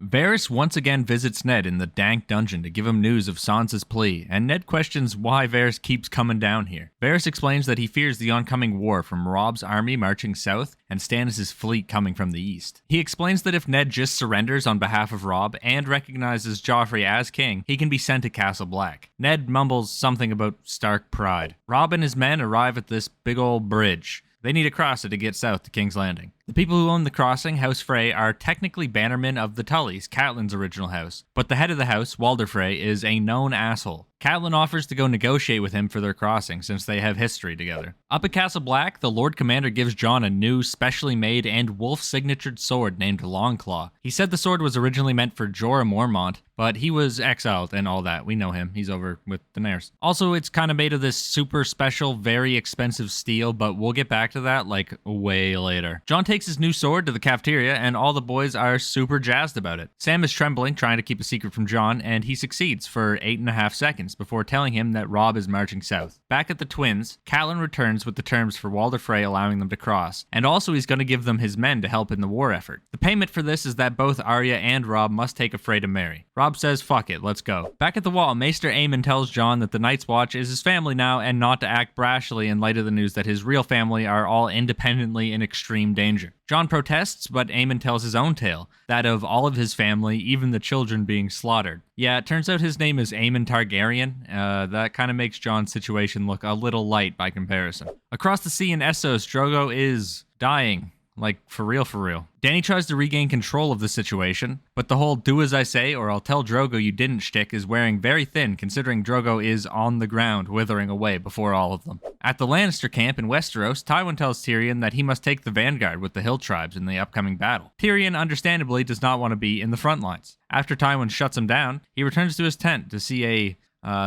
Varys once again visits Ned in the dank dungeon to give him news of Sansa's plea, and Ned questions why Varys keeps coming down here. Varys explains that he fears the oncoming war from Robb's army marching south and Stannis' fleet coming from the east. He explains that if Ned just surrenders on behalf of Robb and recognizes Joffrey as king, he can be sent to Castle Black. Ned mumbles something about Stark pride. Robb and his men arrive at this big old bridge. They need to cross it to get south to King's Landing. The people who own the crossing, House Frey, are technically bannermen of the Tullys, Catelyn's original house. But the head of the house, Walder Frey, is a known asshole. Catelyn offers to go negotiate with him for their crossing, since they have history together. Up at Castle Black, the Lord Commander gives Jon a new, specially made and wolf-signatured sword named Longclaw. He said the sword was originally meant for Jorah Mormont, but he was exiled and all that. We know him. He's over with Daenerys. Also, it's kind of made of this super special, very expensive steel, but we'll get back to that, like, way later. Jon takes his new sword to the cafeteria, and all the boys are super jazzed about it. Sam is trembling, trying to keep a secret from Jon, and he succeeds for 8.5 seconds before telling him that Robb is marching south. Back at the Twins, Catelyn returns with the terms for Walder Frey allowing them to cross, and also he's going to give them his men to help in the war effort. The payment for this is that both Arya and Robb must take a Frey to marry. Robb says, fuck it, let's go. Back at the wall, Maester Aemon tells Jon that the Night's Watch is his family now and not to act brashly in light of the news that his real family are all independently in extreme danger. Jon protests, but Aemon tells his own tale, that of all of his family, even the children being slaughtered. Yeah, it turns out his name is Aemon Targaryen. That kind of makes Jon's situation look a little light by comparison. Across the sea in Essos, Drogo is dying. Like, for real, for real. Dany tries to regain control of the situation, but the whole do as I say or I'll tell Drogo you didn't shtick is wearing very thin considering Drogo is on the ground withering away before all of them. At the Lannister camp in Westeros, Tywin tells Tyrion that he must take the vanguard with the Hill tribes in the upcoming battle. Tyrion understandably does not want to be in the front lines. After Tywin shuts him down, he returns to his tent to see a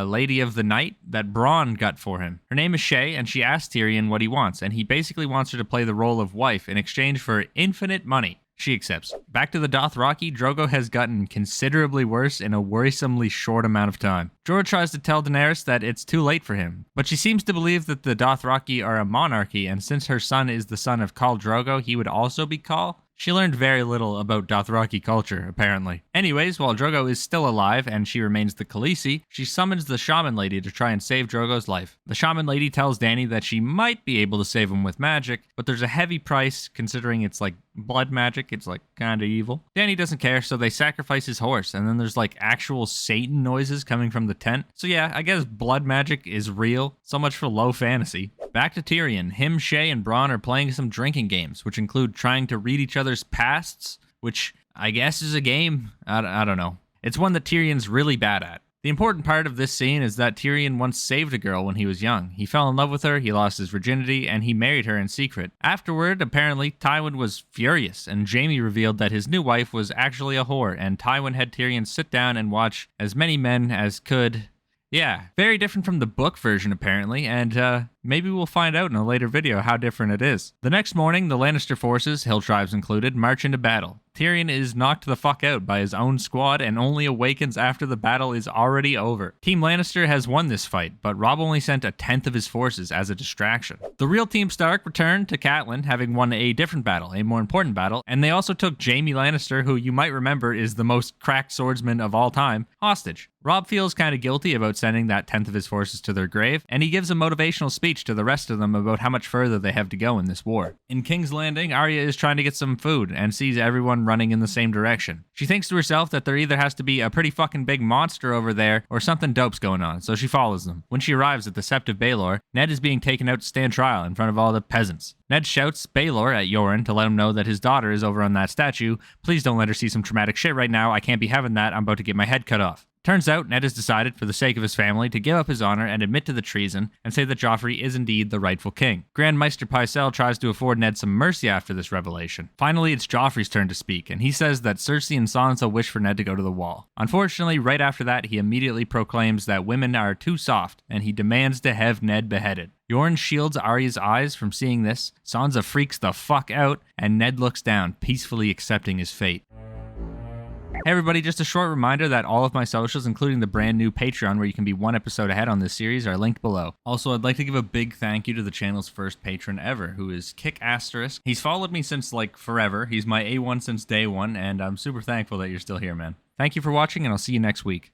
lady of the night that Bronn got for him. Her name is Shae, and she asks Tyrion what he wants, and he basically wants her to play the role of wife in exchange for infinite money. She accepts. Back to the Dothraki, Drogo has gotten considerably worse in a worrisomely short amount of time. Jorah tries to tell Daenerys that it's too late for him, but she seems to believe that the Dothraki are a monarchy, and since her son is the son of Khal Drogo, he would also be Khal. She learned very little about Dothraki culture, apparently. Anyways, while Drogo is still alive and she remains the Khaleesi, she summons the Shaman Lady to try and save Drogo's life. The Shaman Lady tells Dany that she might be able to save him with magic, but there's a heavy price considering it's like blood magic. It's like kinda evil. Dany doesn't care, so they sacrifice his horse, and then there's like actual Satan noises coming from the tent. So yeah, I guess blood magic is real. So much for low fantasy. Back to Tyrion. Him, Shae, and Bronn are playing some drinking games, which include trying to read each other's pasts, which I guess is a game. I don't know. It's one that Tyrion's really bad at. The important part of this scene is that Tyrion once saved a girl when he was young. He fell in love with her, he lost his virginity, and he married her in secret. Afterward, apparently, Tywin was furious, and Jaime revealed that his new wife was actually a whore, and Tywin had Tyrion sit down and watch as many men as could. Yeah, very different from the book version apparently, and maybe we'll find out in a later video how different it is. The next morning, the Lannister forces, Hill tribes included, march into battle. Tyrion is knocked the fuck out by his own squad and only awakens after the battle is already over. Team Lannister has won this fight, but Robb only sent a tenth of his forces as a distraction. The real Team Stark returned to Catelyn, having won a different battle, a more important battle, and they also took Jaime Lannister, who you might remember is the most cracked swordsman of all time, hostage. Robb feels kind of guilty about sending that tenth of his forces to their grave, and he gives a motivational speech to the rest of them about how much further they have to go in this war. In King's Landing, Arya is trying to get some food and sees everyone running in the same direction. She thinks to herself that there either has to be a pretty fucking big monster over there or something dope's going on, so she follows them. When she arrives at the Sept of Baelor, Ned is being taken out to stand trial in front of all the peasants. Ned shouts Baelor at Yoren to let him know that his daughter is over on that statue. Please don't let her see some traumatic shit right now. I can't be having that. I'm about to get my head cut off. Turns out, Ned has decided, for the sake of his family, to give up his honor and admit to the treason, and say that Joffrey is indeed the rightful king. Grand Maester Pycelle tries to afford Ned some mercy after this revelation. Finally, it's Joffrey's turn to speak, and he says that Cersei and Sansa wish for Ned to go to the Wall. Unfortunately, right after that, he immediately proclaims that women are too soft, and he demands to have Ned beheaded. Yoren shields Arya's eyes from seeing this, Sansa freaks the fuck out, and Ned looks down, peacefully accepting his fate. Hey everybody, just a short reminder that all of my socials, including the brand new Patreon where you can be one episode ahead on this series, are linked below. Also, I'd like to give a big thank you to the channel's first patron ever, who is Kick Asterisk. He's followed me since like forever. He's my A1 since day one, and I'm super thankful that you're still here, man. Thank you for watching, and I'll see you next week.